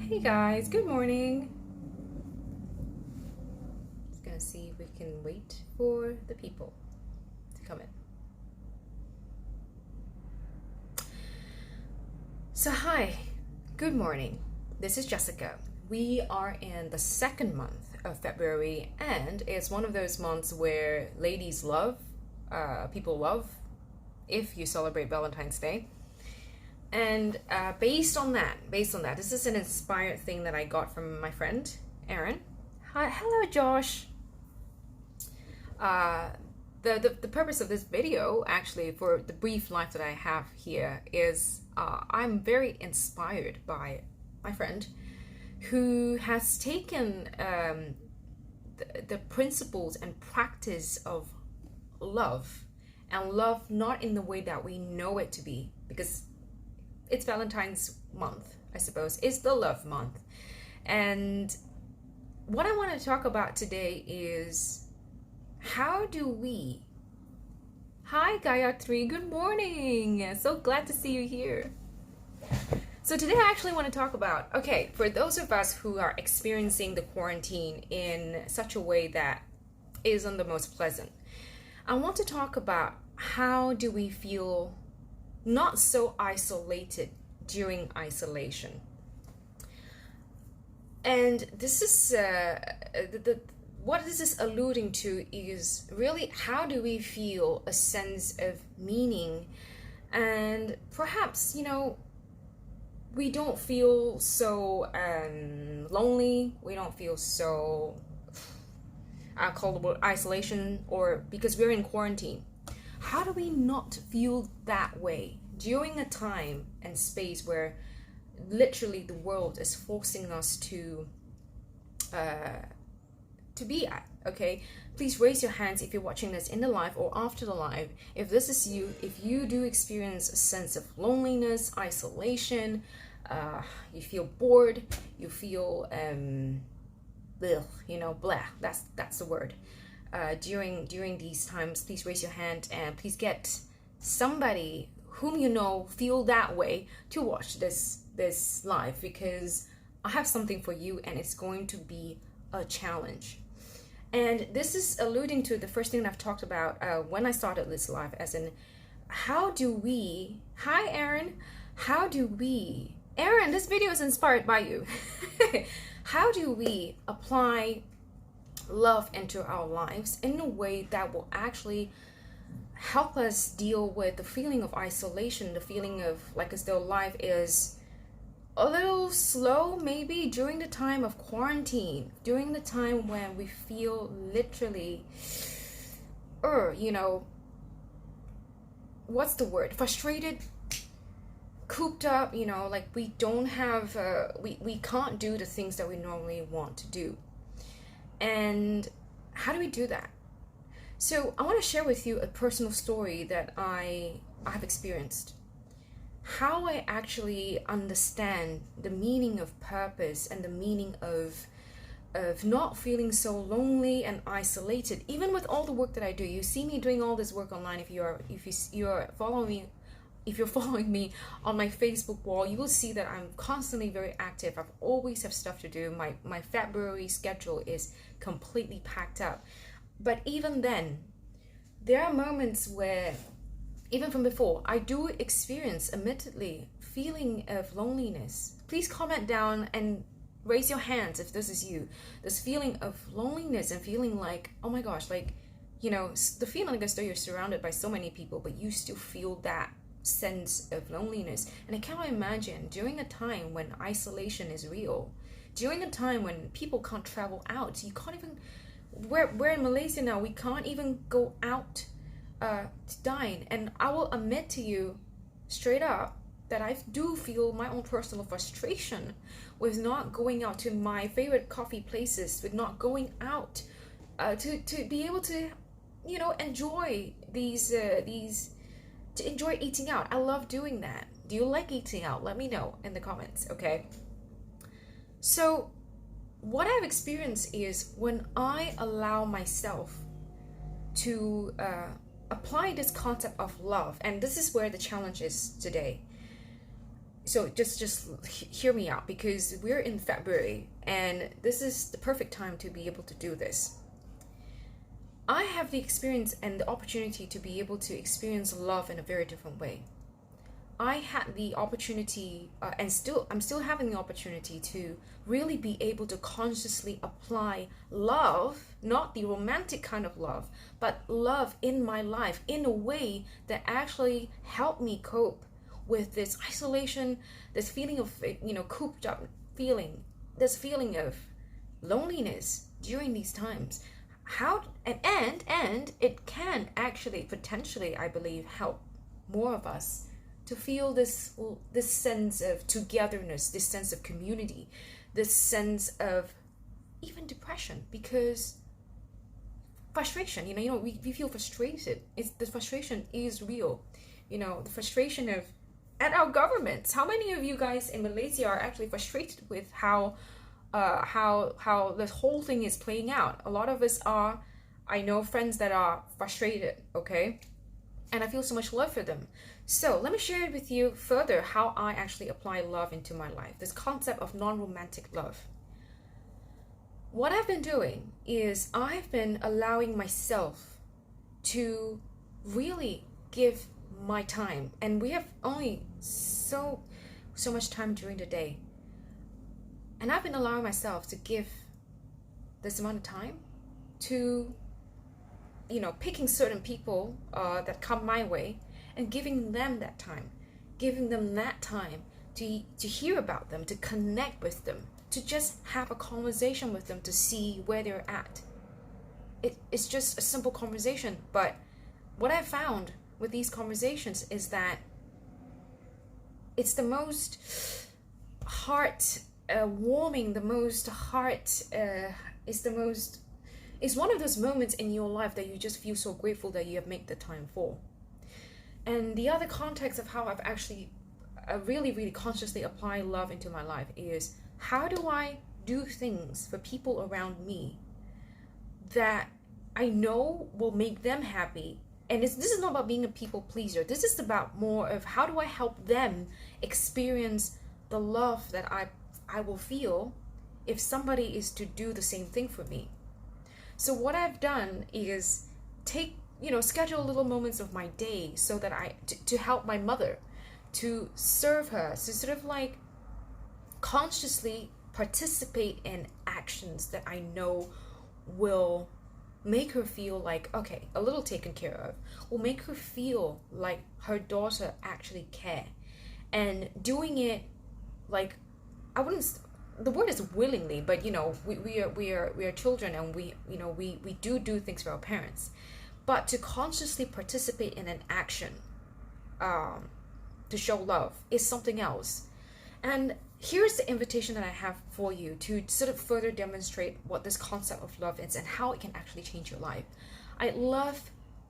Hey guys, good morning. Just gonna see if we can wait for the people to come in. So hi, good morning. This is Jessica. We are in the second month of February, and it's one of those months where ladies love, people love, if you celebrate Valentine's Day. And based on that, this is an inspired thing that I got from my friend, Erin. Hi, hello, Josh. The purpose of this video, actually, for the brief life that I have here, is I'm very inspired by my friend who has taken the principles and practice of love, and love not in the way that we know it to be, because it's Valentine's month, I suppose. It's the love month. And what I want to talk about today is how do we... Hi Gayatri, good morning. So glad to see you here. So today I actually want to talk about, okay, for those of us who are experiencing the quarantine in such a way that isn't the most pleasant, I want to talk about how do we feel not so isolated during isolation. And this is what this is alluding to is really how do we feel a sense of meaning, and perhaps we don't feel so lonely, we don't feel so uncomfortable isolation, or because we're in quarantine. How do we not feel that way during a time and space where literally the world is forcing us to be at? Okay, please raise your hands if you're watching this in the live or after the live. If this is you, if you do experience a sense of loneliness, isolation, you feel bored, you feel blah, that's the word. During these times, please raise your hand and please get somebody whom you know feel that way to watch this live, because I have something for you and it's going to be a challenge. And this is alluding to the first thing that I've talked about when I started this live, as in how do we... Hi Erin, Erin, this video is inspired by you. How do we apply love into our lives in a way that will actually help us deal with the feeling of isolation, the feeling of like as though life is a little slow maybe during the time of quarantine, during the time when we feel literally what's the word, frustrated, cooped up, like we don't have we can't do the things that we normally want to do. And how do we do that? So I want to share with you a personal story that I have experienced. How I actually understand the meaning of purpose and the meaning of not feeling so lonely and isolated, even with all the work that I do. You see me doing all this work online. If you're following me on my Facebook wall, you will see that I'm constantly very active. I've always have stuff to do. My February schedule is completely packed up. But even then, there are moments where, even from before, I do experience, admittedly, feeling of loneliness. Please comment down and raise your hands if this is you. This feeling of loneliness and feeling like, oh my gosh, like, the feeling as though you're surrounded by so many people, but you still feel that sense of loneliness. And I cannot imagine during a time when isolation is real, during a time when people can't travel out, you can't even... We're in Malaysia now, we can't even go out to dine. And I will admit to you straight up that I do feel my own personal frustration with not going out to my favorite coffee places, with not going out to be able to enjoy to enjoy eating out. I love doing that. Do you like eating out? Let me know in the comments, okay? So what I've experienced is when I allow myself to apply this concept of love, and this is where the challenge is today. so just hear me out, because we're in February and this is the perfect time to be able to do this. I have the experience and the opportunity to be able to experience love in a very different way. I had the opportunity, and I'm still having the opportunity to really be able to consciously apply love, not the romantic kind of love, but love in my life in a way that actually helped me cope with this isolation, this feeling of, cooped up feeling, this feeling of loneliness during these times. How and it can actually potentially, I believe, help more of us to feel this sense of togetherness, this sense of community, this sense of even depression, because frustration, we feel frustrated. The frustration is real. The frustration of at our governments. How many of you guys in Malaysia are actually frustrated with how this whole thing is playing out? A lot of us are. I know friends that are frustrated, okay? And I feel so much love for them. So let me share with you further how I actually apply love into my life. This concept of non-romantic love. What I've been doing is I've been allowing myself to really give my time. And we have only so much time during the day. And I've been allowing myself to give this amount of time to picking certain people that come my way and giving them that time, to hear about them, to connect with them, to just have a conversation with them, to see where they're at. It's just a simple conversation, but what I've found with these conversations is that it's the most heart warming, it's one of those moments in your life that you just feel so grateful that you have made the time for. And the other context of how I've actually really, really consciously apply love into my life is, how do I do things for people around me that I know will make them happy? And this is not about being a people pleaser. This is about more of how do I help them experience the love that I will feel if somebody is to do the same thing for me. So what I've done is schedule little moments of my day so that to help my mother, to serve her, to sort of like consciously participate in actions that I know will make her feel like, okay, a little taken care of, will make her feel like her daughter actually care. And doing it like, the word is willingly, but we are children, and we do things for our parents, but to consciously participate in an action to show love is something else. And here's the invitation that I have for you to sort of further demonstrate what this concept of love is and how it can actually change your life. I'd love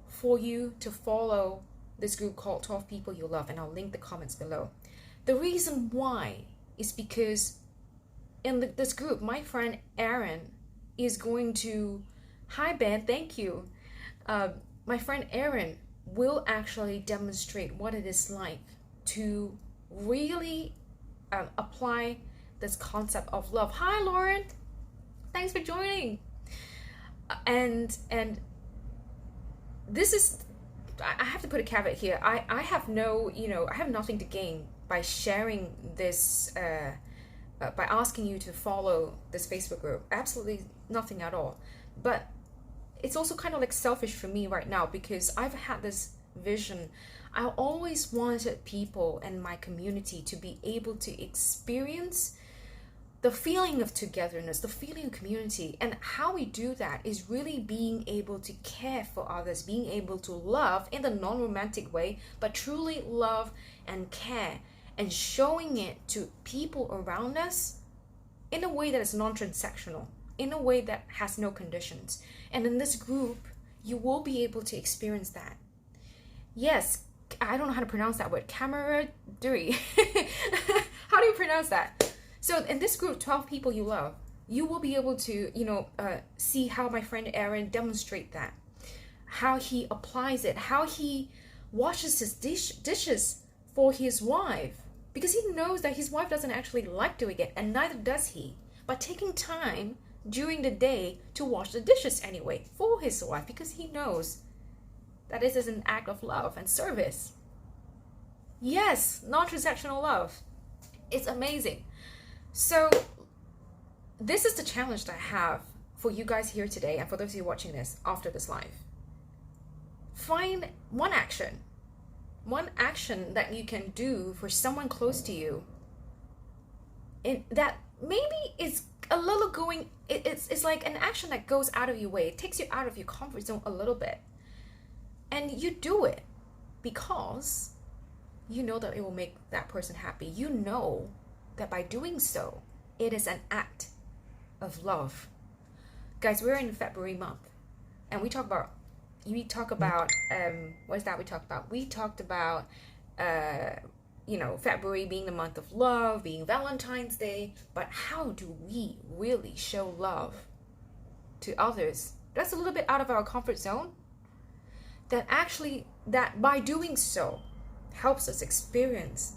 for you to follow this group called 12 People You Love, and I'll link the comments below. The reason why is because in this group, my friend Aaron is going to, hi Ben, thank you. My friend Aaron will actually demonstrate what it is like to really apply this concept of love. Hi Lauren, thanks for joining. And this is, I have to put a caveat here. I have I have nothing to gain by sharing this, by asking you to follow this Facebook group. Absolutely nothing at all. But it's also kind of like selfish for me right now, because I've had this vision. I always wanted people in my community to be able to experience the feeling of togetherness, the feeling of community. And how we do that is really being able to care for others, being able to love in the non-romantic way, but truly love and care, and showing it to people around us in a way that is non-transactional, in a way that has no conditions. And in this group, you will be able to experience that. Yes, I don't know how to pronounce that word, camaraderie. How do you pronounce that? So in this group, 12 People You Love, you will be able to, see how my friend Aaron demonstrate that, how he applies it, how he washes his dishes for his wife, because he knows that his wife doesn't actually like doing it, and neither does he. But taking time during the day to wash the dishes anyway for his wife, because he knows that this is an act of love and service. Yes, non-transactional love. It's amazing. So this is the challenge that I have for you guys here today, and for those of you watching this after this live. Find one action that you can do for someone close to you, and that maybe is a little going, it's like an action that goes out of your way. It takes you out of your comfort zone a little bit, and you do it because you know that it will make that person happy. You know that by doing so, it is an act of love. Guys, we're in February month, and we talk about what is that we talked about? We talked about February being the month of love, being Valentine's Day. But how do we really show love to others? That's a little bit out of our comfort zone. That by doing so helps us experience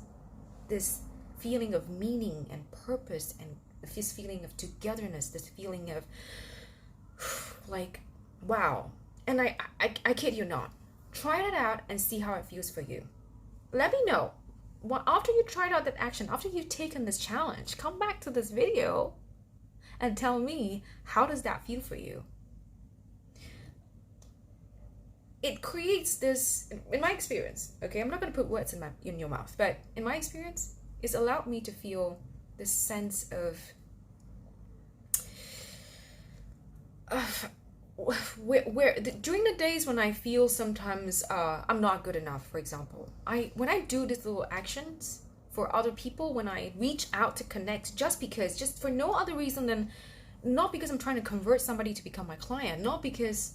this feeling of meaning and purpose, and this feeling of togetherness, this feeling of like, wow. And I kid you not, try it out and see how it feels for you. Let me know. After you tried out that action, after you've taken this challenge, come back to this video and tell me, how does that feel for you? It creates this, in my experience, okay, I'm not going to put words in your mouth, but in my experience, it's allowed me to feel this sense of where during the days when I feel sometimes I'm not good enough, for example, when I do these little actions for other people, when I reach out to connect, just for no other reason than, not because I'm trying to convert somebody to become my client, not because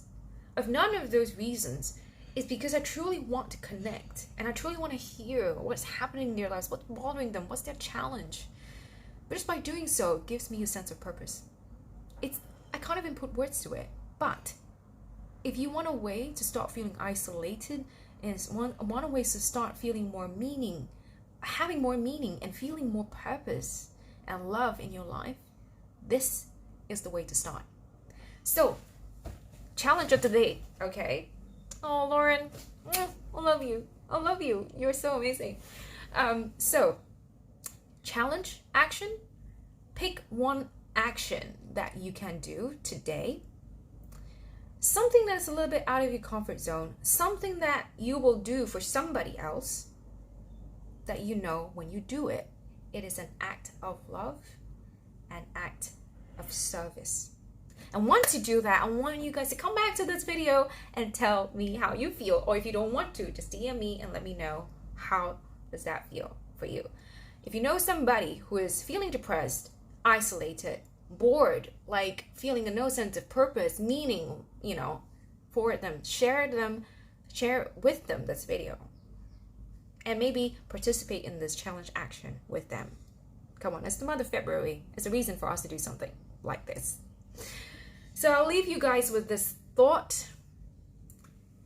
of none of those reasons, it's because I truly want to connect, and I truly want to hear what's happening in their lives, what's bothering them, what's their challenge. But just by doing so, it gives me a sense of purpose. I can't even put words to it. But if you want a way to start feeling isolated, and want a way to start feeling more meaning, having more meaning and feeling more purpose and love in your life, this is the way to start. So, challenge of the day, okay? Oh, Lauren, I love you. I love you. You're so amazing. So, challenge, action. Pick one action that you can do today. Something that's a little bit out of your comfort zone. Something that you will do for somebody else, that you know when you do it, it is an act of love, an act of service. And once you do that, I want you guys to come back to this video and tell me how you feel. Or if you don't want to, just DM me and let me know, how does that feel for you. If you know somebody who is feeling depressed, isolated, bored, like feeling no sense of purpose, meaning, for them, share with them this video. And maybe participate in this challenge action with them. Come on, it's the month of February. It's a reason for us to do something like this. So I'll leave you guys with this thought.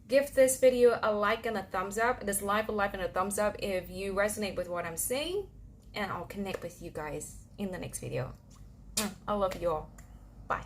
Give this video a like and a thumbs up. This live a like and a thumbs up if you resonate with what I'm saying. And I'll connect with you guys in the next video. I love you all. Bye.